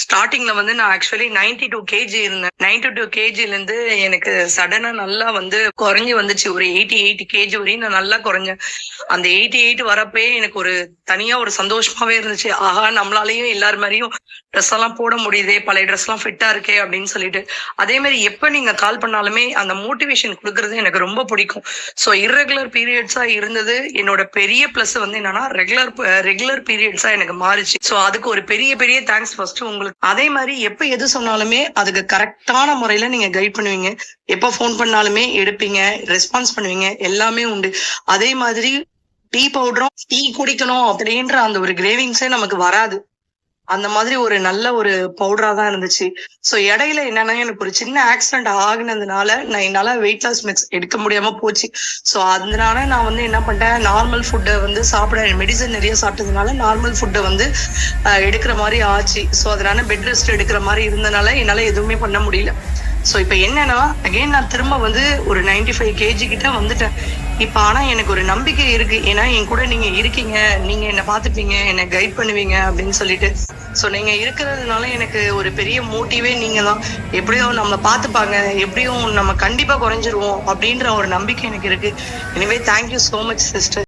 ஸ்டார்டிங்ல வந்து நான் ஆக்சுவலி 92 கேஜி இருந்தேன். 92 கேஜில இருந்து எனக்கு சடனா நல்லா வந்து குறைஞ்சு வந்துச்சு. ஒரு 88 கேஜி வரையும் நான் நல்லா குறைஞ்சேன். அந்த 88 வரப்பே எனக்கு ஒரு தனியா ஒரு சந்தோஷமாவே இருந்துச்சு. ஆஹா, நம்மளாலயும் எல்லார் மாதிரியும் ட்ரெஸ் எல்லாம் போட முடியுதே, பழைய ட்ரெஸ் எல்லாம் ஃபிட்டா இருக்கே அப்படின்னு சொல்லிட்டு. அதே மாதிரி எப்ப நீங்க கால் பண்ணாலுமே அந்த மோட்டிவேஷன் கொடுக்கறது எனக்கு ரொம்ப பிடிக்கும். ஸோ இர்ரெகுலர் பீரியட்ஸா இருந்தது என்னோட பெரிய பிளஸ் வந்து என்னன்னா ரெகுலர் பீரியட்ஸா எனக்கு மாறிச்சு. ஸோ அதுக்கு ஒரு பெரிய பெரிய தேங்க்ஸ் ஃபர்ஸ்ட் உங்களுக்கு. அதே மாதிரி எப்ப எது சொன்னாலுமே அதுக்கு கரெக்டான முறையில நீங்க கைட் பண்ணுவீங்க. எப்ப ஃபோன் பண்ணாலுமே எடுப்பீங்க, ரெஸ்பான்ஸ் பண்ணுவீங்க, எல்லாமே உண்டு. அதே மாதிரி டீ பவுடரும் டீ குடிக்கணும் அப்படின்ற அந்த ஒரு கிரேவிங்ஸே நமக்கு வராது. அந்த மாதிரி ஒரு நல்ல ஒரு பவுடரா தான் இருந்துச்சு. சோ இடையில என்னன்னா எனக்கு ஒரு சின்ன ஆக்சிடென்ட் ஆகுனதுனால நான் என்னால வெயிட் லாஸ் மிக்ஸ் எடுக்க முடியாம போச்சு. சோ அதனால நான் வந்து என்ன பண்ணிட்டேன், நார்மல் ஃபுட்டை வந்து சாப்பிட மெடிசன் நிறைய சாப்பிட்டதுனால நார்மல் ஃபுட்டை வந்து எடுக்கிற மாதிரி ஆச்சு. சோ அதனால பெட் ரெஸ்ட் எடுக்கிற மாதிரி இருந்தனால என்னால எதுவுமே பண்ண முடியல. சோ இப்ப என்னன்னா அகைன் நான் திரும்ப வந்து ஒரு 95 கேஜி கிட்ட வந்துட்டேன். இப்ப ஆனா எனக்கு ஒரு நம்பிக்கை இருக்கு. ஏன்னா என் கூட நீங்க இருக்கீங்க, நீங்க என்ன பாத்துப்பீங்க, என்ன கைட் பண்ணுவீங்க அப்படின்னு சொல்லிட்டு. சோ நீங்க இருக்கிறதுனால எனக்கு ஒரு பெரிய மோட்டிவே நீங்க தான். எப்படியும் நம்ம பாத்துப்பாங்க, எப்படியும் நம்ம கண்டிப்பா குறைஞ்சிருவோம் அப்படின்ற ஒரு நம்பிக்கை எனக்கு இருக்கு. எனவே தேங்க்யூ சோ மச் சிஸ்டர்.